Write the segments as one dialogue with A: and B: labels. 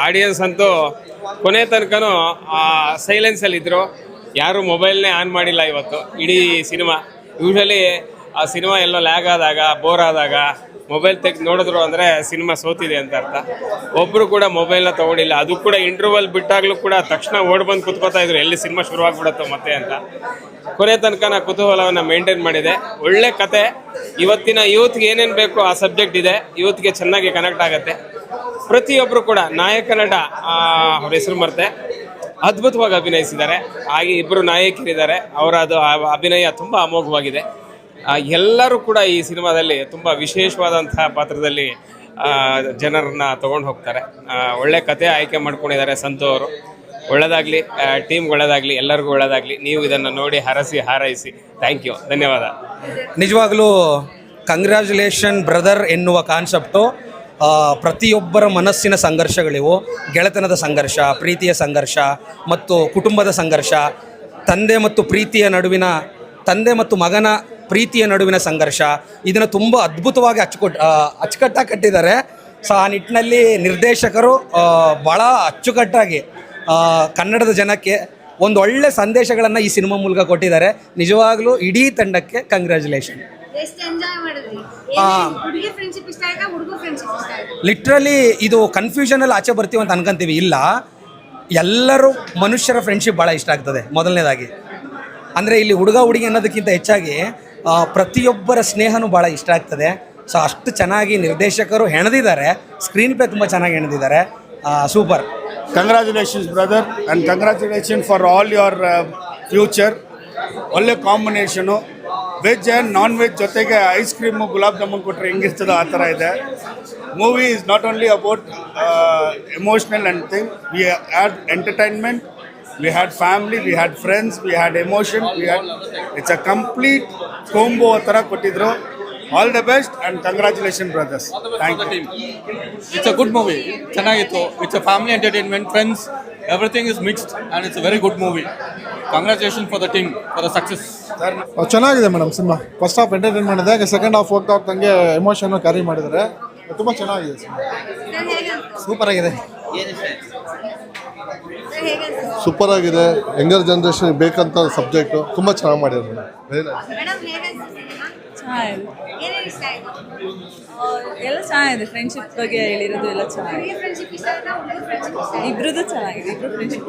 A: Audience ಅಂತೂ ಕೊನೆ ತನಕನೂ ಸೈಲೆನ್ಸಲ್ಲಿದ್ದರು. ಯಾರು ಮೊಬೈಲ್ನೇ ಆನ್ ಮಾಡಿಲ್ಲ ಇವತ್ತು ಇಡೀ ಸಿನಿಮಾ. ಯೂಶ್ವಲಿ ಆ ಸಿನಿಮಾ ಎಲ್ಲೋ ಲ್ಯಾಗ್ ಆದಾಗ, ಬೋರ್ ಆದಾಗ ಮೊಬೈಲ್ ತೆಗೆದು ನೋಡಿದ್ರು ಅಂದರೆ ಸಿನಿಮಾ ಸೋತಿದೆ ಅಂತ ಅರ್ಥ. ಒಬ್ಬರು ಕೂಡ ಮೊಬೈಲ್ನ ತೊಗೊಂಡಿಲ್ಲ. ಅದು ಕೂಡ ಇಂಟರ್ವಲ್ ಬಿಟ್ಟಾಗಲೂ ಕೂಡ ತಕ್ಷಣ ಓಡ್ ಬಂದು ಕುತ್ಕೋತಾ ಇದ್ರು, ಎಲ್ಲಿ ಸಿನಿಮಾ ಶುರುವಾಗ್ಬಿಡತ್ತೋ ಮತ್ತೆ ಅಂತ. ಕೊನೆ ತನಕ ನಾ ಕುತೂಹಲವನ್ನು ಮೇಂಟೈನ್ ಮಾಡಿದೆ. ಒಳ್ಳೆ ಕತೆ. ಇವತ್ತಿನ ಯೂತ್ಗೆ ಏನೇನು ಬೇಕು ಆ ಸಬ್ಜೆಕ್ಟ್ ಇದೆ. ಯೂತ್ಗೆ ಚೆನ್ನಾಗಿ ಕನೆಕ್ಟ್ ಆಗುತ್ತೆ. ಪ್ರತಿಯೊಬ್ಬರು ಕೂಡ ನಾಯಕ ನಟ ಅವ್ರ ಹೆಸರು ಮರ್ತೆ ಅದ್ಭುತವಾಗಿ ಅಭಿನಯಿಸಿದ್ದಾರೆ. ಹಾಗೆ ಇಬ್ಬರು ನಾಯಕಿಯರಿದ್ದಾರೆ. ಅವರ ಅದು ಅಭಿನಯ ತುಂಬ ಅಮೋಘವಾಗಿದೆ. ಎಲ್ಲರೂ ಕೂಡ ಈ ಸಿನಿಮಾದಲ್ಲಿ ತುಂಬ ವಿಶೇಷವಾದಂತಹ ಪಾತ್ರದಲ್ಲಿ ಜನರನ್ನ ತೊಗೊಂಡು ಹೋಗ್ತಾರೆ. ಒಳ್ಳೆ ಕತೆ ಆಯ್ಕೆ ಮಾಡ್ಕೊಂಡಿದ್ದಾರೆ ಸಂತು ಅವರು. ಒಳ್ಳೆಯದಾಗಲಿ, ಟೀಮ್ಗೆ ಒಳ್ಳೆಯದಾಗಲಿ, ಎಲ್ಲರಿಗೂ ಒಳ್ಳೆಯದಾಗಲಿ. ನೀವು ಇದನ್ನು ನೋಡಿ ಹರಸಿ ಹಾರೈಸಿ. ಥ್ಯಾಂಕ್ ಯು, ಧನ್ಯವಾದ.
B: ನಿಜವಾಗ್ಲೂ ಕಂಗ್ರ್ಯಾಚುಲೇಷನ್ ಬ್ರದರ್ ಎನ್ನುವ ಕಾನ್ಸೆಪ್ಟು ಪ್ರತಿಯೊಬ್ಬರ ಮನಸ್ಸಿನ ಸಂಘರ್ಷಗಳಿವು. ಗೆಳೆತನದ ಸಂಘರ್ಷ, ಪ್ರೀತಿಯ ಸಂಘರ್ಷ ಮತ್ತು ಕುಟುಂಬದ ಸಂಘರ್ಷ, ತಂದೆ ಮತ್ತು ಮಗನ ಪ್ರೀತಿಯ ನಡುವಿನ ಸಂಘರ್ಷ, ಇದನ್ನು ತುಂಬ ಅದ್ಭುತವಾಗಿ ಅಚ್ಚುಕಟ್ಟಾಗಿ ಕಟ್ಟಿದ್ದಾರೆ. ಸೊ ಆ ನಿಟ್ಟಿನಲ್ಲಿ ನಿರ್ದೇಶಕರು ಭಾಳ ಅಚ್ಚುಕಟ್ಟಾಗಿ ಕನ್ನಡದ ಜನಕ್ಕೆ ಒಂದು ಒಳ್ಳೆ ಸಂದೇಶಗಳನ್ನು ಈ ಸಿನಿಮಾ ಮೂಲಕ ಕೊಟ್ಟಿದ್ದಾರೆ. ನಿಜವಾಗ್ಲೂ ಇಡೀ ತಂಡಕ್ಕೆ ಕಂಗ್ರ್ಯಾಚುಲೇಷನ್. ಲಿಟ್ರಲಿ ಇದು ಕನ್ಫ್ಯೂಷನಲ್ಲಿ ಆಚೆ ಬರ್ತೀವಿ ಅಂತ ಅನ್ಕೊಂತೀವಿ. ಇಲ್ಲ, ಎಲ್ಲರೂ ಮನುಷ್ಯರ ಫ್ರೆಂಡ್ಶಿಪ್ ಭಾಳ ಇಷ್ಟ ಆಗ್ತದೆ. ಮೊದಲನೇದಾಗಿ ಅಂದರೆ ಇಲ್ಲಿ ಹುಡುಗ ಹುಡುಗಿ ಅನ್ನೋದಕ್ಕಿಂತ ಹೆಚ್ಚಾಗಿ ಪ್ರತಿಯೊಬ್ಬರ ಸ್ನೇಹನೂ ಭಾಳ ಇಷ್ಟ ಆಗ್ತದೆ. ಸೊ ಅಷ್ಟು ಚೆನ್ನಾಗಿ ನಿರ್ದೇಶಕರು ಹೆಣೆದಿದ್ದಾರೆ. ಸ್ಕ್ರೀನ್ ಪ್ಲೇ ತುಂಬ ಚೆನ್ನಾಗಿ ಹೆಣೆದಿದ್ದಾರೆ. Super.
C: Congratulations brother and congratulation for all your future. ಒಳ್ಳೆ combination. Veg and non veg ಜೊತೆಗೆ ಐಸ್ ಕ್ರೀಮು, ಗುಲಾಬ್ ಜಾಮೂನ್ ಕೊಟ್ಟರೆ ಹೆಂಗಿರ್ತದೋ ಆ ಥರ ಇದೆ. Movie is not only about emotional and thing. We had entertainment, we had family, we had friends, we had emotion, it's a complete combo ತರ ಕೊಟ್ಟಿದ್ರು. All the best and congratulations brothers. Thank you.
D: It's a good movie. ಚೆನ್ನಾಗಿತ್ತು. It's a family entertainment, friends, everything is mixed and it's a very good movie. Congratulations for the team for the success.
E: ಚೆನ್ನಾಗಿದೆ madam cinema. First half entertain ಮಾಡಿದೆ, second half ಹೋಗ್ದಂಗೆ emotion carry ಮಾಡಿದ್ದಾರೆ. ತುಂಬ ಚೆನ್ನಾಗಿದೆ cinema.
B: Super ಆಗಿದೆ.
E: Super ಆಗಿದೆ. Younger generation ಬೇಕಂತ subject ತುಂಬ ಚೆನ್ನಾಗಿ ಮಾಡಿದ್ದಾರೆ.
F: ಎಲ್ಲ ಚೆನ್ನಾಗಿದೆ. ಫ್ರೆಂಡ್ಶಿಪ್ ಬಗ್ಗೆ ಹೇಳಿರೋದು ಎಲ್ಲ ಚೆನ್ನಾಗಿದೆ. ಇಬ್ರದ್ದು ಚೆನ್ನಾಗಿದೆ. ಇಬ್ರು ಫ್ರೆಂಡ್ಶಿಪ್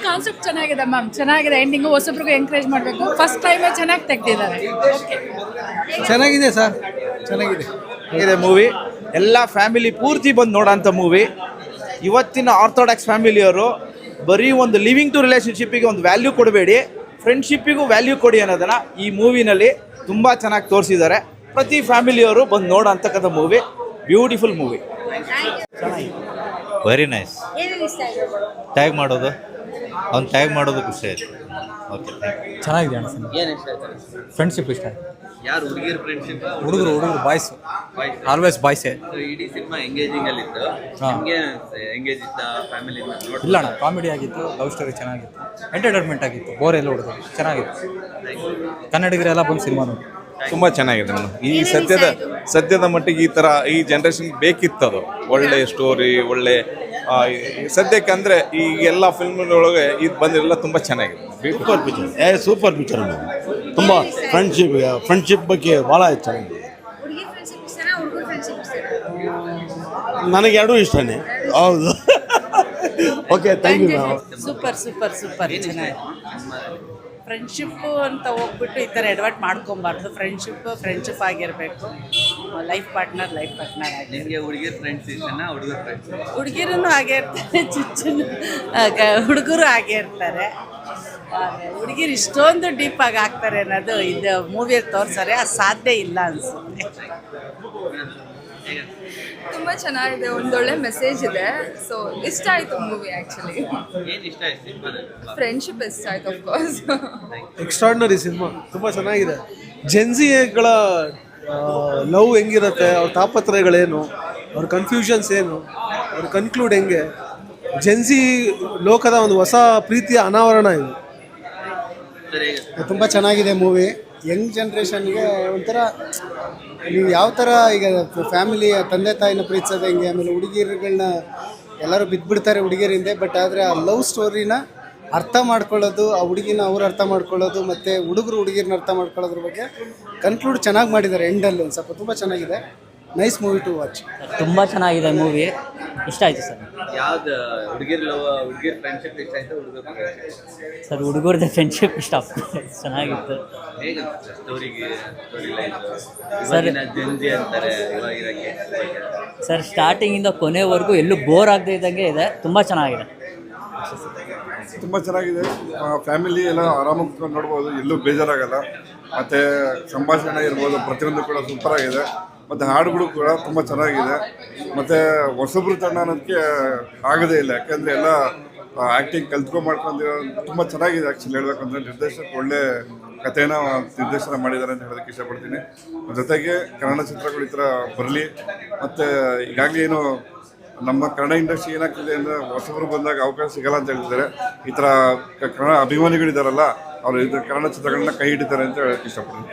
G: ಕಾನ್ಸೆಪ್ಟ್ ಚೆನ್ನಾಗಿದೆ ಮ್ಯಾಮ್. ಚೆನ್ನಾಗಿದೆ. ಎಂಡಿಂಗು ಹೊಸಬ್ರಿಗೂ ಎಂಕರೇಜ್ ಮಾಡಬೇಕು. ಫಸ್ಟ್ ಟೈಮೇ ಚೆನ್ನಾಗಿ ತೆಗ್ದಿದ್ದಾರೆ.
B: ಚೆನ್ನಾಗಿದೆ ಸರ್, ಚೆನ್ನಾಗಿದೆ
H: ಮೂವಿ. ಎಲ್ಲ ಫ್ಯಾಮಿಲಿ ಪೂರ್ತಿ ಬಂದು ನೋಡೋಂಥ ಮೂವಿ. ಇವತ್ತಿನ ಆರ್ಥೋಡಾಕ್ಸ್ ಫ್ಯಾಮಿಲಿಯವರು ಬರೀ ಒಂದು ಲಿವಿಂಗ್ ಟು ರಿಲೇಷನ್ಶಿಪ್ಪಿಗೆ ಒಂದು ವ್ಯಾಲ್ಯೂ ಕೊಡಬೇಡಿ, ಫ್ರೆಂಡ್ಶಿಪ್ಪಿಗೂ ವ್ಯಾಲ್ಯೂ ಕೊಡಿ ಅನ್ನೋದನ್ನು ಈ ಮೂವಿನಲ್ಲಿ ತುಂಬ ಚೆನ್ನಾಗಿ ತೋರಿಸಿದ್ದಾರೆ. ಪ್ರತಿ ಫ್ಯಾಮಿಲಿಯವರು ಬಂದು ನೋಡೋ ಅಂತಕ್ಕಂಥ movie. Beautiful movie.
I: Very nice. Tag ಮಾಡೋದು ಖುಷಿ ಆಯಿತು. ಓಕೆ,
B: ಚೆನ್ನಾಗಿದೆ ಅಣ್ಣ. ಫ್ರೆಂಡ್ಶಿಪ್ ಇಷ್ಟ.
I: ಯಾರು ಹುಡುಗಿರ ಫ್ರೆಂಡ್ಶಿಪ್?
B: ಹುಡುಗರು ಬಾಯ್ಸ್, ಆಲ್ವೇಸ್ ಬಾಯ್ಸೇ.
I: ಇಡೀ ಸಿನಿಮಾ ಎಂಗೇಜಿಂಗ್ ಅಲ್ಲಿ ಇತ್ತು. ನಿಮಗೆ ಎಂಗೇಜ್ ಇತ್ತ? ಫ್ಯಾಮಿಲಿ
B: ಇಲ್ಲ ಅಣ್ಣ, ಕಾಮಿಡಿ ಆಗಿತ್ತು, ಲವ್ ಸ್ಟೋರಿ ಚೆನ್ನಾಗಿತ್ತು, ಎಂಟರ್ಟೈನ್ಮೆಂಟ್ ಆಗಿತ್ತು, ಬೋರ್ ಎಲ್ಲ ಹೊಡೆದು ಚೆನ್ನಾಗಿತ್ತು. ಕನ್ನಡಿಗರೆಲ್ಲ ಬಂದು ಸಿನಿಮಾ ನೋಡಿ
J: ತುಂಬ ಚೆನ್ನಾಗಿದೆ ಮೇಡಮ್. ಈ ಸದ್ಯದ ಮಟ್ಟಿಗೆ ಈ ಜನ್ರೇಷನ್ಗೆ ಬೇಕಿತ್ತದು. ಒಳ್ಳೆ ಸ್ಟೋರಿ, ಒಳ್ಳೆ ಸದ್ಯಕ್ಕೆ ಅಂದರೆ ಈ ಎಲ್ಲ ಫಿಲ್ಮ್ಗಳೊಳಗೆ ಇದು ಬಂದಿರಲ್ಲ. ತುಂಬ ಚೆನ್ನಾಗಿದೆ.
E: ಸೂಪರ್ ಪಿಕ್ಚರ್ ತುಂಬ. ಫ್ರೆಂಡ್ಶಿಪ್ ಬಗ್ಗೆ ಭಾಳ ಚೆನ್ನಾಗಿದೆ. ನನಗೆ ಎರಡೂ ಇಷ್ಟನೇ. ಹೌದು. Okay, thank you.
F: Super super super ಚೆನ್ನಾಗಿದೆ. ಫ್ರೆಂಡ್ಶಿಪ್ಪು ಅಂತ ಹೋಗ್ಬಿಟ್ಟು ಈ ಥರ ಎಡವಟ್ ಮಾಡ್ಕೊಬಾರ್ದು. ಫ್ರೆಂಡ್ಶಿಪ್ ಆಗಿರಬೇಕು. ಲೈಫ್ ಪಾರ್ಟ್ನರ್ ಆಗಿ.
I: ನಿಮಗೆ ಹುಡುಗಿರ್ ಫ್ರೆಂಡ್ಸ್ ಇಷ್ಟನಾ? ಹುಡುಗರ ಫ್ರೆಂಡ್ಸ್?
F: ಹುಡುಗಿರೂ ಹಾಗೆ ಇರ್ತಾರೆ, ಹುಡುಗರು ಹಾಗೆ ಇರ್ತಾರೆ. ಹುಡುಗಿರು ಇಷ್ಟೊಂದು ಡೀಪಾಗಿ ಆಗ್ತಾರೆ ಅನ್ನೋದು ಇದು ಮೂವಿಯಲ್ಲಿ ತೋರಿಸ್ತಾರೆ. ಅದು ಸಾಧ್ಯ ಇಲ್ಲ ಅನಿಸುತ್ತೆ.
G: ತುಂಬ ಚೆನ್ನಾಗಿದೆ. ಒಂದೊಳ್ಳೆ ಮೆಸೇಜ್ ಇದೆ. ಸೊ ಇಷ್ಟ ಆಯಿತು ಮೂವಿ. ಆ್ಯಕ್ಚುಲಿ ಫ್ರೆಂಡ್ಶಿಪ್ ಇಷ್ಟ ಆಯ್ತು. Of course
E: extraordinary cinema. ತುಂಬ ಚೆನ್ನಾಗಿದೆ. ಜೆನ್ಸಿಗಳ ಲವ್ ಹೆಂಗಿರುತ್ತೆ, ಅವ್ರ ತಾಪತ್ರಯಗಳೇನು, ಅವ್ರ ಕನ್ಫ್ಯೂಷನ್ಸ್ ಏನು, ಅವ್ರ ಕನ್ಕ್ಲೂಡ್ ಹೆಂಗೆ, ಜೆನ್ಸಿ ಲೋಕದ ಒಂದು ಹೊಸ ಪ್ರೀತಿಯ ಅನಾವರಣ ಇದು. ತುಂಬ ಚೆನ್ನಾಗಿದೆ ಮೂವಿ. ಯಂಗ್ ಜನ್ರೇಷನ್ಗೆ ಒಂಥರ
K: ನೀವು ಯಾವ ಥರ ಈಗ ಫ್ಯಾಮಿಲಿ ತಂದೆ ತಾಯಿನ ಪ್ರೀತಿಸೋದು ಹೆಂಗೆ, ಆಮೇಲೆ ಹುಡುಗಿರುಗಳನ್ನ ಎಲ್ಲರೂ ಬಿದ್ದುಬಿಡ್ತಾರೆ ಹುಡುಗಿಯರಿಂದ, ಬಟ್ ಆದರೆ ಆ ಲವ್ ಸ್ಟೋರಿನ ಅರ್ಥ ಮಾಡ್ಕೊಳ್ಳೋದು, ಆ ಹುಡುಗಿನ ಅವ್ರು ಅರ್ಥ ಮಾಡ್ಕೊಳ್ಳೋದು, ಮತ್ತು ಹುಡುಗರು ಹುಡುಗಿರನ್ನ ಅರ್ಥ ಮಾಡ್ಕೊಳ್ಳೋದ್ರ ಬಗ್ಗೆ ಕನ್ಕ್ಲೂಡ್ ಚೆನ್ನಾಗಿ ಮಾಡಿದ್ದಾರೆ ಎಂಡಲ್ಲಿ. ಒಂದು ಸ್ವಲ್ಪ ತುಂಬ ಚೆನ್ನಾಗಿದೆ. Nice movie to watch.
L: ತುಂಬ ಚೆನ್ನಾಗಿದೆ ಮೂವಿ, ಇಷ್ಟ ಆಯಿತು ಸರ್.
I: ಯಾವ್ದು ಹುಡುಗಿರ್ ಫ್ರೆಂಡ್ಶಿಪ್ ಇಷ್ಟ ಆಯ್ತು, ಹುಡುಗರ
L: ಸರ್ ಹುಡುಗರದ್ದು ಫ್ರೆಂಡ್ಶಿಪ್ ಇಷ್ಟ ಚೆನ್ನಾಗಿತ್ತು.
I: ಹೇಗೆ ಸ್ಟೋರಿ ಲೈನ್ ಇವಾಗಿನ ಜೆನ್ಜಿ ಅಂತಾರೆ ಇವಾಗಿರಕ್ಕೆ
L: ಸರ್ ಸ್ಟಾರ್ಟಿಂಗಿಂದ ಕೊನೆವರೆಗೂ ಎಲ್ಲೂ ಬೋರ್ ಆಗದೆ ಇದ್ದಂಗೆ ಇದೆ, ತುಂಬ ಚೆನ್ನಾಗಿದೆ.
C: ತುಂಬ ಚೆನ್ನಾಗಿದೆ. ಫ್ಯಾಮಿಲಿ ಎಲ್ಲ ಆರಾಮಾಗಿ ಕುತ್ಕೊಂಡು ನೋಡ್ಬೋದು, ಎಲ್ಲೂ ಬೇಜಾರಾಗಲ್ಲ. ಮತ್ತು ಸಂಭಾಷಣೆ ಇರ್ಬೋದು, ಪ್ರತಿಯೊಂದು ಕೂಡ ಸೂಪರ್ ಆಗಿದೆ. ಮತ್ತು ಹಾಡುಗಳು ಕೂಡ ತುಂಬ ಚೆನ್ನಾಗಿದೆ. ಮತ್ತು ಹೊಸಬ್ರು ತಂಡ ಅನ್ನೋದಕ್ಕೆ ಆಗೋದೇ ಇಲ್ಲ, ಯಾಕೆಂದರೆ ಎಲ್ಲ ಆ್ಯಕ್ಟಿಂಗ್ ಮಾಡ್ಕೊಂಡಿರೋ ತುಂಬ ಚೆನ್ನಾಗಿದೆ. ಆ್ಯಕ್ಚುಲಿ ಹೇಳ್ಬೇಕಂದ್ರೆ ನಿರ್ದೇಶಕ ಒಳ್ಳೆ ಕಥೆನ ನಿರ್ದೇಶನ ಮಾಡಿದ್ದಾರೆ ಅಂತ ಹೇಳೋದಕ್ಕೆ ಇಷ್ಟಪಡ್ತೀನಿ. ಜೊತೆಗೆ ಕನ್ನಡ ಚಿತ್ರಗಳು ಈ ಥರ ಬರಲಿ. ಮತ್ತು ಈಗಾಗಲೇ ಏನು ನಮ್ಮ ಕನ್ನಡ ಇಂಡಸ್ಟ್ರಿ ಏನಾಗ್ತಿದೆ ಅಂದರೆ ಹೊಸಬ್ರು ಬಂದಾಗ ಅವಕಾಶ ಸಿಗಲ್ಲ ಅಂತ ಹೇಳ್ತಿದ್ದಾರೆ. ಈ ಥರ ಕನ್ನಡ ಅಭಿಮಾನಿಗಳಿದ್ದಾರಲ್ಲ, ಅವರು ಇದು ಕನ್ನಡ ಚಿತ್ರಗಳನ್ನ ಕೈ ಹಿಡಿತಾರೆ ಅಂತ ಹೇಳೋಕ್ಕೆ ಇಷ್ಟಪಡ್ತೀನಿ.